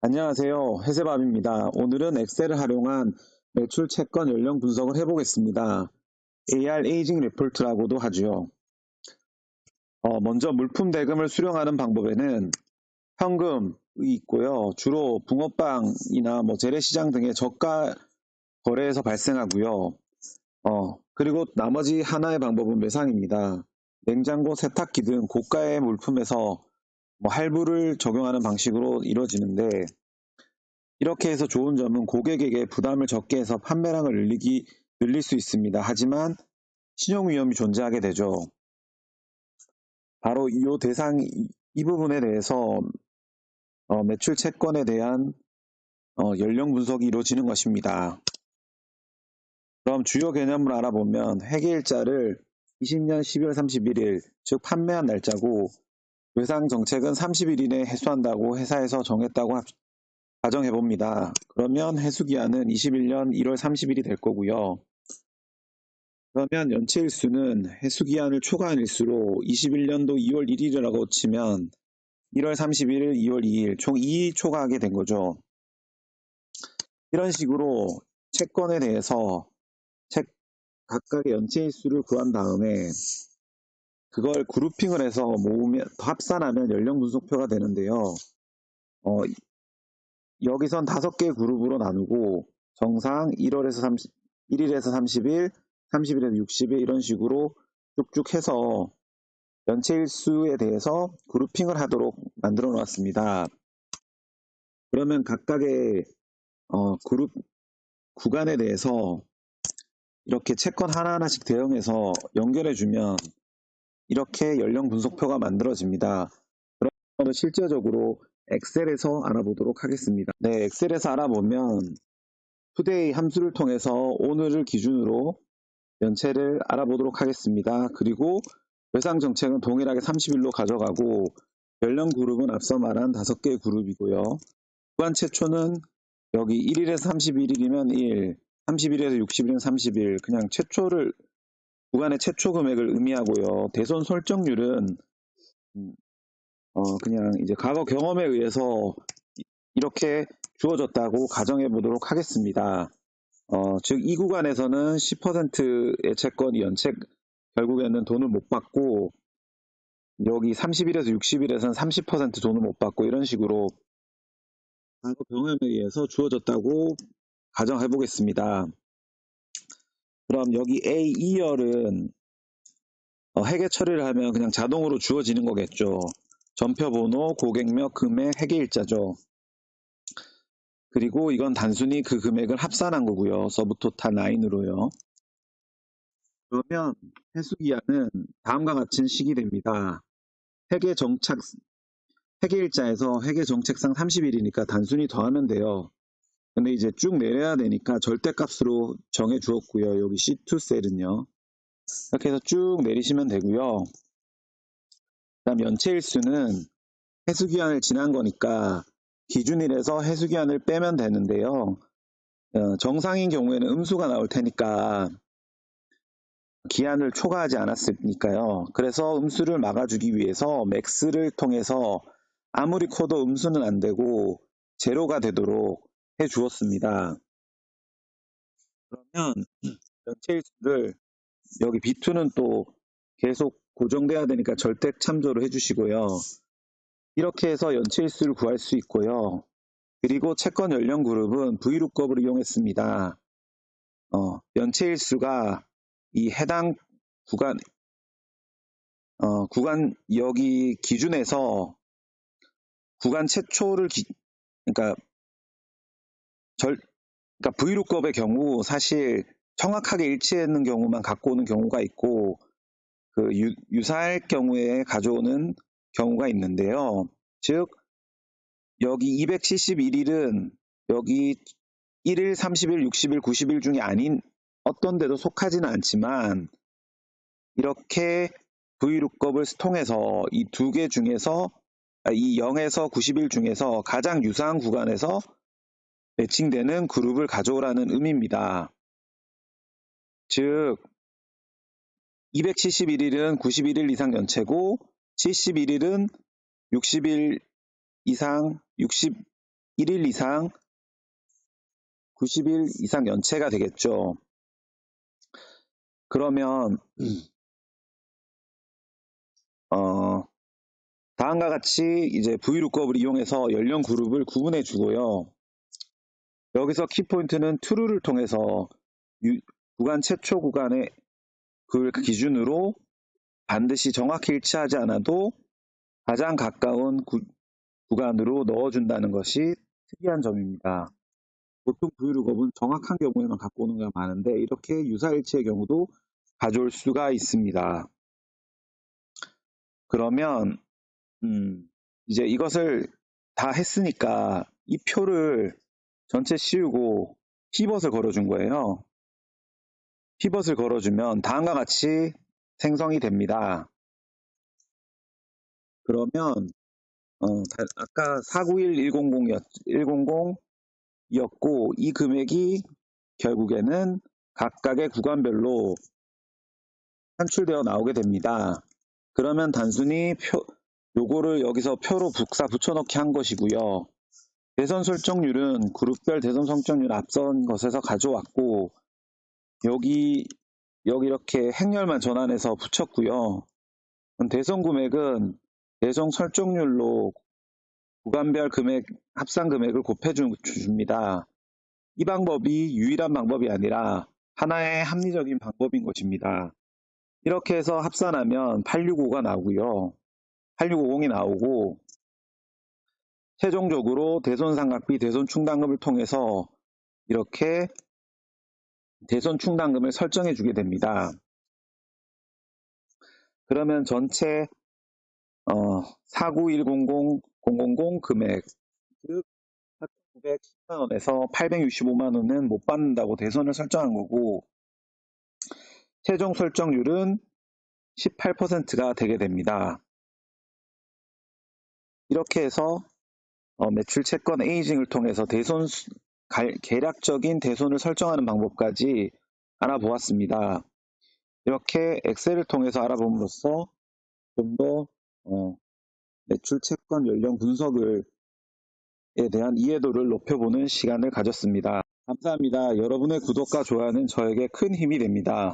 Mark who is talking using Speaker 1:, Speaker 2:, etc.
Speaker 1: 안녕하세요. 해세밥입니다. 오늘은 엑셀을 활용한 매출 채권 연령 분석을 해보겠습니다. AR 에이징 리포트라고도 하죠. 먼저 물품 대금을 수령하는 방법에는 현금이 있고요. 주로 붕어빵이나 재래시장 등의 저가 거래에서 발생하고요. 그리고 나머지 하나의 방법은 매상입니다. 냉장고, 세탁기 등 고가의 물품에서 할부를 적용하는 방식으로 이루어지는데, 이렇게 해서 좋은 점은 고객에게 부담을 적게 해서 판매량을 늘릴 수 있습니다. 하지만 신용 위험이 존재하게 되죠. 바로 이 부분에 대해서 매출 채권에 대한 연령 분석이 이루어지는 것입니다. 그럼 주요 개념을 알아보면 회계일자를 20년 12월 31일, 즉 판매한 날짜고, 외상 정책은 30일 이내에 해소한다고 회사에서 정했다고 가정해봅니다. 그러면 해수기한은 21년 1월 30일이 될 거고요. 그러면 연체일수는 해수기한을 초과한 일수로 21년도 2월 1일이라고 치면 1월 31일, 2월 2일 총 2일 초과하게 된 거죠. 이런 식으로 채권에 대해서 각각의 연체일수를 구한 다음에 그걸 그룹핑을 해서 합산하면 연령 분석표가 되는데요. 여기선 5개의 그룹으로 나누고 정상 1일에서 30일, 30일에서 60일 이런 식으로 쭉쭉 해서 연체일수에 대해서 그룹핑을 하도록 만들어 놓았습니다. 그러면 각각의 그룹 구간에 대해서 이렇게 채권 하나하나씩 대응해서 연결해 주면 이렇게 연령 분석표가 만들어집니다. 그러면 실제적으로 엑셀에서 알아보도록 하겠습니다. 네, 엑셀에서 알아보면 투데이 함수를 통해서 오늘을 기준으로 연체를 알아보도록 하겠습니다. 그리고 외상 정책은 동일하게 30일로 가져가고 연령 그룹은 앞서 말한 5개의 그룹이고요. 구간 최초는 여기 1일에서 31일이면 1, 30일에서 60일이면 30일, 그냥 구간의 최초 금액을 의미하고요. 대손 설정률은 그냥 이제 과거 경험에 의해서 이렇게 주어졌다고 가정해 보도록 하겠습니다. 즉 이 구간에서는 10%의 채권이 결국에는 돈을 못 받고, 여기 30일에서 60일에서는 30% 돈을 못 받고, 이런 식으로 과거 경험에 의해서 주어졌다고 가정해 보겠습니다. 그럼 여기 A2열은 회계 처리를 하면 그냥 자동으로 주어지는 거겠죠. 전표번호, 고객명, 금액, 회계일자죠. 그리고 이건 단순히 그 금액을 합산한 거고요. 서브토탈 9으로요. 그러면 해수기한은 다음과 같은 식이 됩니다. 회계일자에서 회계정책상 30일이니까 단순히 더하면 돼요. 근데 이제 쭉 내려야 되니까 절대값으로 정해 주었고요. 여기 C2 셀은요. 이렇게 해서 쭉 내리시면 되고요. 그다음 연체일수는 해수기한을 지난 거니까 기준일에서 해수기한을 빼면 되는데요. 정상인 경우에는 음수가 나올 테니까 기한을 초과하지 않았으니까요. 그래서 음수를 막아주기 위해서 맥스를 통해서 아무리 커도 음수는 안 되고 제로가 되도록 해 주었습니다. 그러면 연체일수를 여기 B2는 또 계속 고정돼야 되니까 절대 참조를 해주시고요. 이렇게 해서 연체일수를 구할 수 있고요. 그리고 채권 연령 그룹은 VLOOKUP을 이용했습니다. 연체일수가 이 해당 구간 여기 기준에서 구간 최초를 그러니까 VLOOKUP의 경우 사실 정확하게 일치하는 경우만 갖고 오는 경우가 있고, 그 유사할 경우에 가져오는 경우가 있는데요. 즉 여기 271일은 여기 1일, 30일, 60일, 90일 중에 아닌 어떤 데도 속하지는 않지만, 이렇게 VLOOKUP을 통해서 이 두 개 중에서 이 0에서 90일 중에서 가장 유사한 구간에서 매칭되는 그룹을 가져오라는 의미입니다. 즉 271일은 91일 이상 연체고 71일은 60일 이상 1일 이상 90일 이상 연체가 되겠죠. 그러면 다음과 같이 이제 브이루컵을 이용해서 연령 그룹을 구분해 주고요. 여기서 키포인트는 true를 통해서 구간 최초 구간의 그 기준으로 반드시 정확히 일치하지 않아도 가장 가까운 구간으로 넣어준다는 것이 특이한 점입니다. 보통 브이루컵은 정확한 경우에만 갖고 오는 경우가 많은데 이렇게 유사일치의 경우도 가져올 수가 있습니다. 그러면 이제 이것을 다 했으니까 이 표를 전체 씌우고 피벗을 걸어준 거예요. 피벗을 걸어주면 다음과 같이 생성이 됩니다. 그러면 아까 491100이었고 이 금액이 결국에는 각각의 구간별로 산출되어 나오게 됩니다. 그러면 단순히 요거를 여기서 표로 붙여넣기 한 것이고요. 대선 설정률은 그룹별 대선 설정률 앞선 것에서 가져왔고 여기 이렇게 행렬만 전환해서 붙였고요. 대선 금액은 대선 설정률로 구간별 금액 합산 금액을 곱해 줍니다. 이 방법이 유일한 방법이 아니라 하나의 합리적인 방법인 것입니다. 이렇게 해서 합산하면 865가 나오고요. 8650이 나오고 최종적으로 대손 삼각비, 대손 충당금을 통해서 이렇게 대손 충당금을 설정해 주게 됩니다. 그러면 전체 49100000 금액, 즉 4,910만 원에서 865만 원은 못 받는다고 대손을 설정한 거고 최종 설정률은 18%가 되게 됩니다. 이렇게 해서 매출 채권 에이징을 통해서 계략적인 대손을 설정하는 방법까지 알아보았습니다. 이렇게 엑셀을 통해서 알아봄으로써 좀 더 매출 채권 연령 분석에 대한 이해도를 높여보는 시간을 가졌습니다. 감사합니다. 여러분의 구독과 좋아요는 저에게 큰 힘이 됩니다.